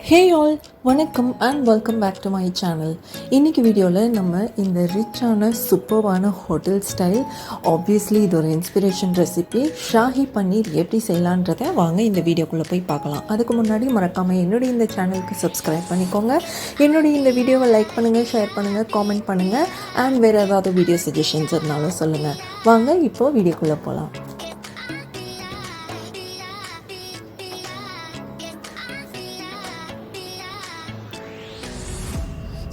ஹே all, வணக்கம் and welcome back to my channel. இன்றைக்கி வீடியோவில் நம்ம இந்த ரிச்சான சூப்பர்வான ஹோட்டல் ஸ்டைல், ஆப்வியஸ்லி இது ஒரு இன்ஸ்பிரேஷன் ரெசிபி ஷாஹி பன்னீர் எப்படி செய்யலான்றதை வாங்க இந்த வீடியோக்குள்ளே போய் பார்க்கலாம். அதுக்கு முன்னாடி மறக்காமல் என்னுடைய இந்த சேனலுக்கு சப்ஸ்கிரைப் பண்ணிக்கோங்க. என்னுடைய இந்த வீடியோவை லைக் பண்ணுங்கள், ஷேர் பண்ணுங்கள், காமெண்ட் பண்ணுங்கள். அண்ட் வேறு ஏதாவது வீடியோ சஜஷன்ஸ் இருந்தாலும் சொல்லுங்கள். வாங்க இப்போது வீடியோக்குள்ளே போகலாம்.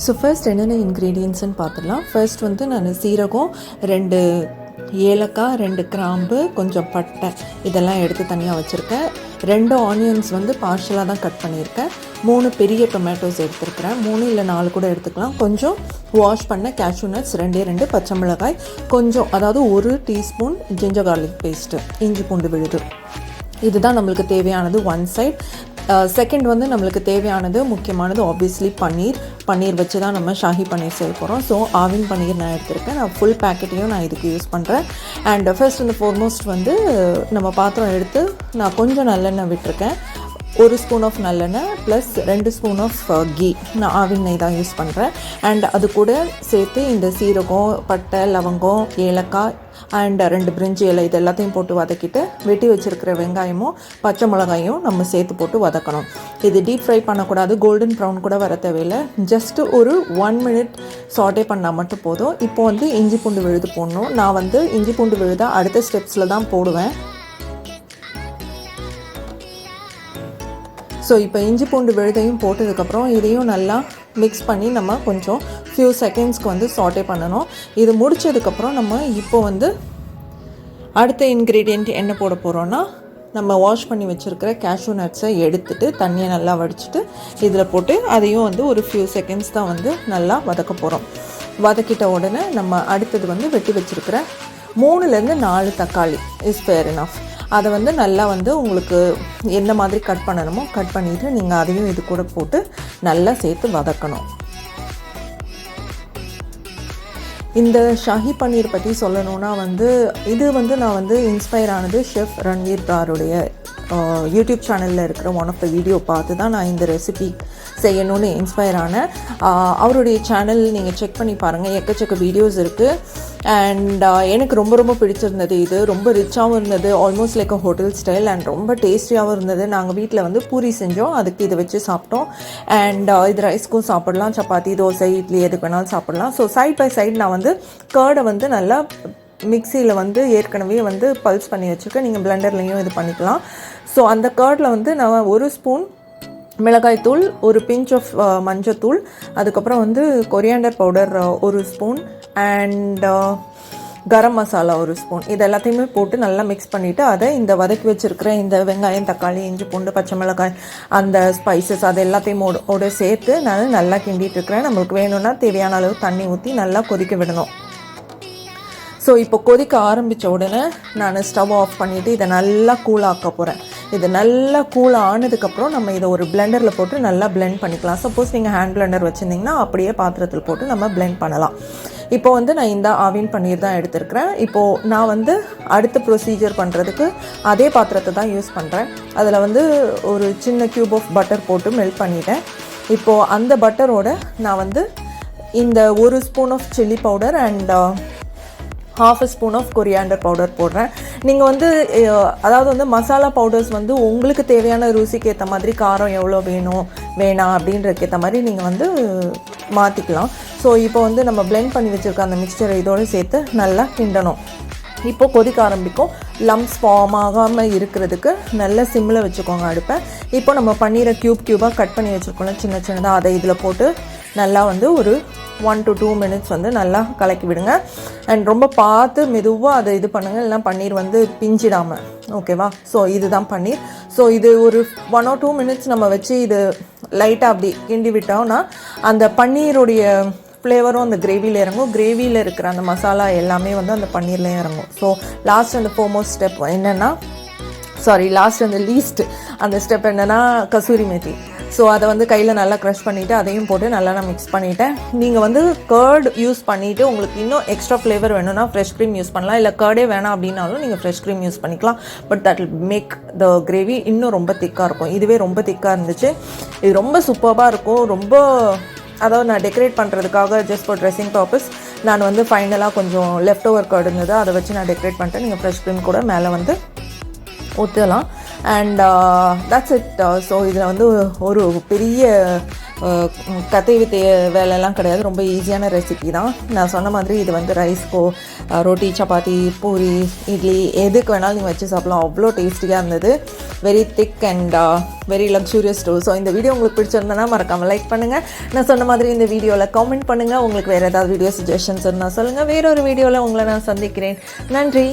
ஸோ ஃபர்ஸ்ட் என்னென்ன இன்க்ரீடியன்ட்ஸ்னு பார்த்துடலாம். ஃபர்ஸ்ட் வந்து நான் சீரகம், 2 ஏலக்காய், 2 கிராம்பு, கொஞ்சம் பட்டை இதெல்லாம் எடுத்து தனியாக வச்சுருக்கேன். 2 ஆனியன்ஸ் வந்து பார்ஷலாக தான் கட் பண்ணியிருக்கேன். 3 பெரிய டொமேட்டோஸ் எடுத்துருக்கிறேன். 3 இல்லை 4 கூட எடுத்துக்கலாம். கொஞ்சம் வாஷ் பண்ண கேஷ்யூ நட்ஸ் 2 பச்சை மிளகாய், கொஞ்சம் அதாவது 1 டீஸ்பூன் ஜிஞ்சர் கார்லிக் பேஸ்ட்டு, இஞ்சி பூண்டு விழுது. இதுதான் நம்மளுக்கு தேவையானது ஒன் சைட். செகண்ட் வந்து நம்மளுக்கு தேவையானது முக்கியமானது ஆப்வியஸ்லி பன்னீர் வச்சு தான் நம்ம ஷாஹி பன்னீர் செய்ய போகிறோம். ஸோ ஆவின் பன்னீர் நான் எடுத்திருக்கேன். நான் ஃபுல் பேக்கெட்டையும் நான் இதுக்கு யூஸ் பண்ணுறேன். அண்ட் ஃபர்ஸ்ட் அண்ட் ஃபார்மோஸ்ட் வந்து நம்ம பாத்திரம் எடுத்து நான் கொஞ்சம் நல்லெண்ணெய் விட்டுருக்கேன். 1 ஸ்பூன் ஆஃப் நல்லெண்ணெய் ப்ளஸ் 2 ஸ்பூன் ஆஃப் கீ. நான் ஆவின் நெய் தான் யூஸ் பண்ணுறேன். அண்ட் அது கூட சேர்த்து இந்த சீரகம், பட்டை, லவங்கம், ஏலக்காய் அண்ட் 2 பிரிஞ்சி இலை இது எல்லாத்தையும் போட்டு வதக்கிட்டு வெட்டி வச்சுருக்கிற வெங்காயமும் பச்சை மிளகாயும் நம்ம சேர்த்து போட்டு வதக்கணும். இது டீப் ஃப்ரை பண்ணக்கூடாது, கோல்டன் ப்ரௌன் கூட வர தேவையில்லை. ஜஸ்ட்டு ஒரு 1 மினிட் சாட்டே பண்ணால் மட்டும் போதும். இப்போ வந்து இஞ்சி பூண்டு விழுது போடணும். நான் வந்து இஞ்சி பூண்டு விழுதை அடுத்த ஸ்டெப்ஸில் தான் போடுவேன். ஸோ இப்போ இஞ்சி பூண்டு விழுதையும் போட்டதுக்கப்புறம் இதையும் நல்லா மிக்ஸ் பண்ணி நம்ம கொஞ்சம் ஃபியூ செகண்ட்ஸ்க்கு வந்து சாட்டே பண்ணணும். இது முடித்ததுக்கப்புறம் நம்ம இப்போ வந்து அடுத்த இன்க்ரீடியண்ட் என்ன போட போகிறோன்னா, நம்ம வாஷ் பண்ணி வச்சுருக்கிற கேஷ்யூ நட்ஸை எடுத்துகிட்டு தண்ணியை நல்லா வடிச்சிட்டு இதில் போட்டு அதையும் வந்து ஒரு ஃபியூ செகண்ட்ஸ் தான் வந்து நல்லா வதக்க போகிறோம். வதக்கிட்ட உடனே நம்ம அடுத்தது வந்து வெட்டி வச்சுருக்கிற 3லேருந்து 4 தக்காளி இஸ் ஃபேர் இனஃப். அதை வந்து நல்லா வந்து உங்களுக்கு எந்த மாதிரி கட் பண்ணணுமோ கட் பண்ணிவிட்டு நீங்கள் அதையும் இது கூட போட்டு நல்லா சேர்த்து வதக்கணும். இந்த ஷாஹி பன்னீர் பற்றி சொல்லணுன்னா வந்து இது வந்து நான் வந்து இன்ஸ்பயர் ஆனது ஷெஃப் ரன்வீர் ப்ராருடைய யூடியூப் சேனலில் இருக்கிற ஒன் ஆஃப் த வீடியோ பார்த்து தான் நான் இந்த ரெசிபி செய்யணும்னு இன்ஸ்பயர் ஆனேன். அவருடைய சேனல் நீங்கள் செக் பண்ணி பாருங்கள், எக்கச்சக்க வீடியோஸ் இருக்குது. அண்ட் எனக்கு ரொம்ப பிடிச்சிருந்தது. இது ரொம்ப ரிச்சாகவும் இருந்தது, almost like a hotel style, and ரொம்ப டேஸ்டியாகவும் இருந்தது. நாங்கள் வீட்டில் வந்து பூரி செஞ்சோம், அதுக்கு இதை வச்சு சாப்பிட்டோம். அண்ட் இது ரைஸ்க்கும் சாப்பிடலாம், சப்பாத்தி, தோசை, இட்லி எதுக்கு வேணாலும் சாப்பிடலாம். ஸோ சைட் பை சைட் நான் வந்து கர்டை வந்து நல்லா மிக்சியில் வந்து ஏற்கனவே வந்து பல்ஸ் பண்ணி வச்சுருக்கேன். நீங்கள் பிளெண்டர்லேயும் இது பண்ணிக்கலாம். ஸோ அந்த கர்டில் வந்து நான் 1 ஸ்பூன் மிளகாய்த்தூள், ஒரு பிஞ்ச் ஆஃப் மஞ்சத்தூள், அதுக்கப்புறம் வந்து coriander powder 1 spoon and garam masala 1 spoon இது எல்லாத்தையுமே போட்டு நல்லா மிக்ஸ் பண்ணிவிட்டு அதை இந்த வதக்கி வச்சுருக்கிற இந்த வெங்காயம், தக்காளி, இஞ்சி பூண்டு, பச்சை மிளகாய் அந்த ஸ்பைசஸ் அது எல்லாத்தையும் ஓட சேர்த்து நான் நல்லா கிண்டிகிட்டு இருக்கிறேன். நம்மளுக்கு வேணும்னா தேவையான அளவு தண்ணி ஊற்றி நல்லா கொதிக்க விடணும். ஸோ இப்போ கொதிக்க ஆரம்பித்த உடனே நான் ஸ்டவ் ஆஃப் பண்ணிவிட்டு இதை நல்லா கூலாக்க போகிறேன். இது நல்லா கூல் ஆனதுக்கப்புறம் நம்ம இதை ஒரு பிளெண்டரில் போட்டு நல்லா பிளெண்ட் பண்ணிக்கலாம். சப்போஸ் நீங்கள் ஹேண்ட் பிளெண்டர் வச்சுருந்தீங்கன்னா அப்படியே பாத்திரத்தில் போட்டு நம்ம பிளெண்ட் பண்ணலாம். இப்போ வந்து நான் இந்த ஆவின் பன்னீர் தான் எடுத்துருக்கிறேன். இப்போது நான் வந்து அடுத்த ப்ரொசீஜர் பண்ணுறதுக்கு அதே பாத்திரத்தை தான் யூஸ் பண்ணுறேன். அதில் வந்து ஒரு சின்ன க்யூப் ஆஃப் பட்டர் போட்டு மெல்ட் பண்ணிட்டேன். இப்போது அந்த பட்டரோட நான் வந்து இந்த 1 spoon of chilli powder and 1/2 spoon of coriander powder போடுறேன். நீங்கள் வந்து அதாவது வந்து மசாலா பவுடர்ஸ் வந்து உங்களுக்கு தேவையான ருசிக்கு ஏற்ற மாதிரி காரம் எவ்வளோ வேணாம் அப்படின்றதுக்கு ஏற்ற மாதிரி நீங்கள் வந்து மாற்றிக்கலாம். ஸோ இப்போ வந்து நம்ம பிளெண்ட் பண்ணி வச்சுருக்க அந்த மிக்சரை இதோடு சேர்த்து நல்லா கிண்டணும். இப்போ கொதிக்க ஆரம்பிக்கும். லம்ப்ஸ் ஃபார்ம் ஆகாமல் இருக்கிறதுக்கு நல்ல சிம்மில் வச்சுக்கோங்க அடுப்பை. இப்போ நம்ம பன்னீரை க்யூபாக கட் பண்ணி வச்சுருக்கோம் சின்னதாக, அதை இதில் போட்டு நல்லா வந்து ஒரு 1 to 2 மினிட்ஸ் வந்து நல்லா கலக்கி விடுங்க. அண்ட் ரொம்ப பார்த்து மெதுவாக அதை இது பண்ணுங்கள், இல்லைனா பன்னீர் வந்து பிஞ்சிடாமல். ஓகேவா? ஸோ இதுதான் பன்னீர். ஸோ இது ஒரு 1 or 2 மினிட்ஸ் நம்ம வச்சு இது லைட்டாக அப்படி கிண்டி விட்டோம்னா அந்த பன்னீருடைய ஃப்ளேவரும் அந்த கிரேவியில் இறங்கும். கிரேவியில் இருக்கிற அந்த மசாலா எல்லாமே வந்து அந்த பன்னீர்லேயும் இறங்கும். ஸோ லாஸ்ட் அந்த ஃபோர்மோஸ்ட் ஸ்டெப் என்னென்னா லாஸ்ட் அந்த லீஸ்ட் அந்த ஸ்டெப் என்னென்னா கசூரி மேத்தி. ஸோ அதை வந்து கையில் நல்லா க்ரஷ் பண்ணிவிட்டு அதையும் போட்டு நல்லா நான் மிக்ஸ் பண்ணிவிட்டேன். நீங்கள் வந்து கர்ட் யூஸ் பண்ணிவிட்டு உங்களுக்கு இன்னும் எக்ஸ்ட்ரா ஃப்ளேவர் வேணும்னா ஃப்ரெஷ் க்ரீம் யூஸ் பண்ணலாம், இல்லை கர்டே வேணாம் அப்படின்னாலும் நீங்கள் ஃப்ரெஷ் க்ரீம் யூஸ் பண்ணிக்கலாம். But that will make the gravy இன்னும் ரொம்ப திக்காக இருக்கும். இதுவே ரொம்ப திக்காக இருந்துச்சு. இது ரொம்ப சூப்பராக இருக்கும். ரொம்ப அதாவது நான் டெக்கரேட் பண்ணுறதுக்காக ஜஸ்ட் ஃபார் ட்ரெஸ்ஸிங் பர்பஸ் நான் வந்து ஃபைனலாக கொஞ்சம் லெஃப்ட் ஓவர் கர்டு இருந்தது, அதை வச்சு நான் டெக்கரேட் பண்ணிட்டேன். நீங்கள் ஃப்ரெஷ் க்ரீம் கூட மேலே வந்து ஊற்றலாம். And that's it. ஸோ இதில் வந்து ஒரு பெரிய கத்தை வித்த வேலையெல்லாம் கிடையாது. ரொம்ப ஈஸியான ரெசிபி தான். நான் சொன்ன மாதிரி இது வந்து ரைஸ்க்கோ, ரொட்டி, சப்பாத்தி, பூரி, இட்லி எதுக்கு வேணாலும் நீங்கள் வச்சு சாப்பிடலாம். அவ்வளோ டேஸ்டியாக இருந்தது. Very thick and very luxurious too. So இந்த வீடியோ உங்களுக்கு பிடிச்சிருந்தனா மறக்காமல் லைக் பண்ணுங்கள். நான் சொன்ன மாதிரி இந்த வீடியோவில் கமெண்ட் பண்ணுங்கள். உங்களுக்கு வேறு ஏதாவது வீடியோ சஜஷன்ஸ் இருந்தால் சொல்லுங்கள். வேறொரு வீடியோவில் உங்களை நான் சந்திக்கிறேன். நன்றி.